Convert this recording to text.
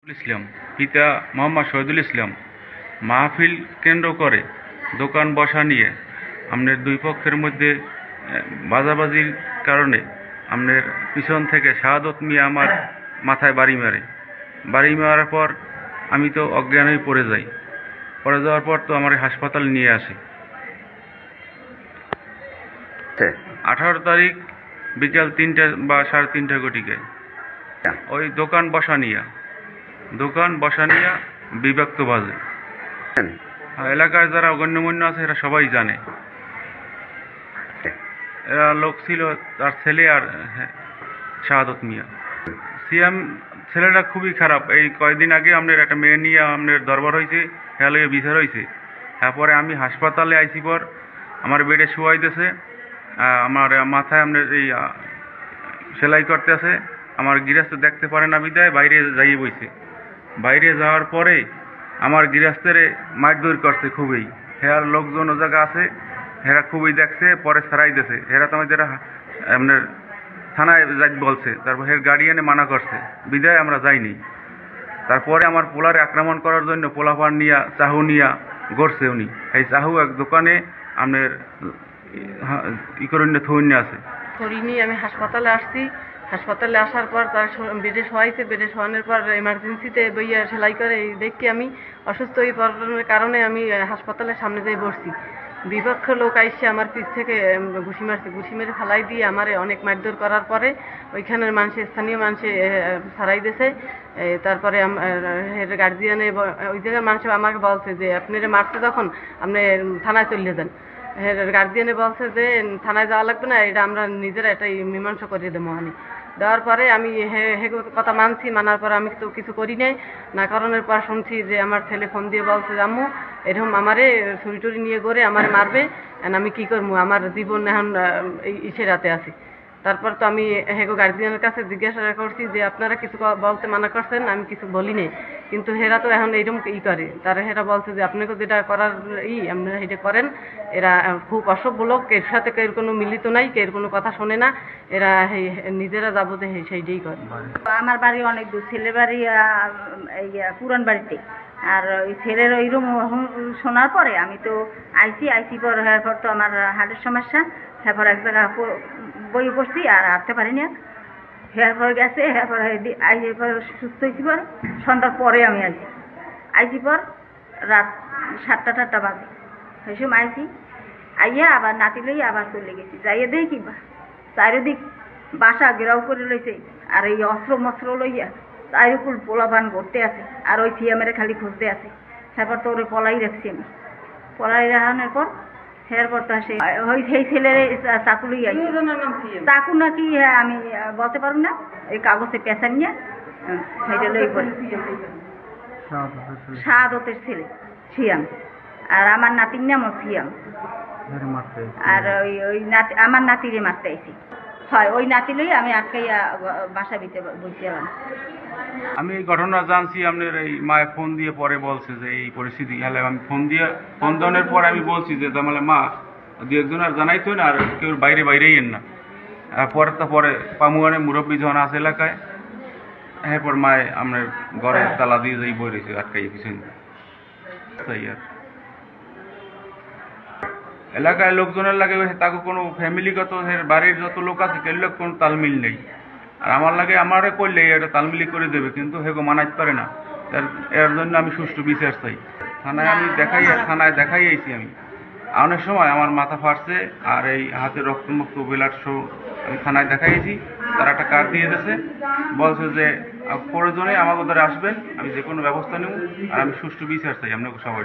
ইসলাম পিতা মোহাম্মদ শহীদুল ইসলাম মাহফিল কেন্দ্র করে দোকান বসা নিয়ে আমাদের দুই পক্ষের মধ্যে বাজাবাজির কারণে আমাদের পিছন থেকে শাহাদত মিয়া আমার মাথায় বাড়ি মারার পর আমি তো অজ্ঞান হয়ে পড়ে যাওয়ার পর তো আমার হাসপাতালে নিয়ে আসে 18 তারিখ বিকাল 3টা বা 3:30 ঘটিকায় ওই দোকান বসা নিয়া বিভক্ত বাজে। এলাকায় যারা গণ্যমান্য আছে এরা সবাই জানে। এরা লোক ছিল তার ছেলে আর শাহাদত মিয়া। সিএম ছেলেটা খুবই খারাপ। এই কয়েকদিন আগে আমাদের একটা মেয়ে নিয়ে আমাদের দরবার হয়েছে, খেয়ালে বিচার হয়েছে। তারপরে আমি হাসপাতালে আইসি পর আমার বেডে শুয়াইতেছে, আমার মাথায় আমাদের এই সেলাই করতে আছে। আমার গৃহস্থ দেখতে পারে না বিদায় বাইরে যাইয়ে বইছে। বাইরে যাওয়ার পরে আমার গৃহস্থের মারধর করছে খুবই। হেরার লোকজন ও জায়গা আছে, হেরা খুবই দেখছে, পরে ছাড়াই দিয়েছে। হেরা তো আমাদের আপনার থানায় যাই বলছে, তারপর হের গার্ডিয়ানে মানা করছে বিদায় আমরা যাইনি। তারপরে আমার পোলারে আক্রমণ করার জন্য পোলাপান নিয়া চাহু নিয়া গড়ছে উনি। এই চাহু এক দোকানে আপনার ই করে থইনে আছে। ধরিনি আমি হাসপাতালে আসছি। হাসপাতালে আসার পর তার বেডে শোয়াইছে। বেডে শোয়ানোর পর এমার্জেন্সিতে বইয়া সেলাই করে দেখি আমি অসুস্থ হয়ে পড়ার কারণে আমি হাসপাতালের সামনে যাই বসছি। বিপক্ষ লোক আইসে আমার পিছ থেকে ঘুষি মারছে। ঘুষি মেরে ফালাই দিয়ে আমার অনেক মারধর করার পরে ওইখানের স্থানীয় মানুষে ছাড়াই দিয়েছে। তারপরে গার্জিয়ানে ওই জায়গার মানুষ আমাকে বলছে যে আপনারা মারছে তখন আপনি থানায় চলে যান। গার্জিয়ানে বলছে যে থানায় যাওয়া লাগবে না, এটা আমরা নিজেরা এটাই মীমাংসা করিয়ে দেবো। দেওয়ার পরে আমি কথা মানছি। মানার পর আমি তো কিছু করি নাই। না কারণের পর শুনছি যে আমার ছেলে ফোন দিয়ে বলছে যে আম্মু এরকম আমারে ছুরি টুরি নিয়ে গড়ে আমারে মারবে, আমি কি করবো, আমার জীবন এখন ইসে রাতে আছি। তারপর তো আমি গার্জিয়ানের কাছে জিজ্ঞাসা করছি যে আপনারা কিছু বলতে মানা করছেন, আমি কিছু বলি নাই। কিন্তু হেরা তো এখন এইরকম করে। তারা হেরা বলছে যে আপনাকে যেটা করার আপনারা এটা করেন। এরা খুব অসভ্য লোক, এর সাথে কেউ কোনো মিলিত নাই, কেউ কোনো কথা শোনে না। এরা নিজেরা যাবতে সেইটাই করে। আমার বাড়ি অনেক দূর, ছেলের বাড়ি এই পুরান বাড়িতে। আর ওই ছেলের ওইরকম শোনার পরে আমি তো আইসি পর হওয়ার পর তো আমার হার্টের সমস্যা। তারপর এক জায়গা বই পড়ছি আর হাঁটতে পারি না। হেয়ার পর গেছে, হেয়ার পর সুস্থ হয়েছি। পর সন্ধ্যার পরে আমি আইসি পর রাত 7টা বাজে সেই সময় আইয়া আবার নাতি লইয়া আবার চলে গেছি। যাইয়া দেই কিংবা চারিদিক বাসা ঘেরাও করে লইছে, আর এই অস্ত্র মস্ত্র লইয়া চারিকুল পোলাপান করতে আছে, আর ওই সিএমের খালি খুঁজতে আছে। তারপর তো ওরে পলাই রাখছি আমি। পলাই রাখানোর পর এরপর তো সেই ছেলের চাকু লইয়া চাকু নাকি আমি বলতে পারব না, এই কাগজে পেঁচা নিয়ে সেইটা লই পড়ে। শাহাদতের ছেলে সিয়াম, আর আমার নাতির নামও সিয়াম। আর ওই নাতি আমার নাতিরে মারতে আইছি। হয় ওই নাতি লই আমি আটকাইয়া বাসা দিতে বসতে এলাম। আমি এই ঘটনা জানছি আপনার এই মায়ের ফোন দিয়ে পরে বলছে যে এই পরিস্থিতি। হলে আমি ফোন দেওয়ার পর আমি বলছি যে তাহলে মা দু একজন আর জানাইতো না, আর কেউ বাইরেই এন না। পরে পামুয়ানে মুরব্বী যখন আছে এলাকায়, এরপর মায় আপনার ঘরে তালা দিয়ে যাই বই রয়েছে আটকাই পিছন। তাই আর এলাকায় লোকজনের লাগে তাকে কোনো ফ্যামিলিগত বাড়ির যত লোক আছে কেউ কোনো তালমিল নেই। আর আমার লাগে আমারে করলে এটা তালমিলি করে দেবে, কিন্তু হেগো মানাইতে পারে না। এর জন্য আমি সুষ্ঠু বিচার চাই। থানায় দেখাই আইছি আমি। অনেক সময় আমার মাথা ফাটছে আর এই হাতে রক্তমুক্ত বেলার শো আমি থানায় দেখাইছি। তারা একটা কার্ড দিয়ে দিয়েছে, বলছে যে প্রয়োজনে আমাকে ধরে আসবেন, আমি যে কোনো ব্যবস্থা নেব। আর আমি সুষ্ঠু বিচার চাই আপনাকে সবাই।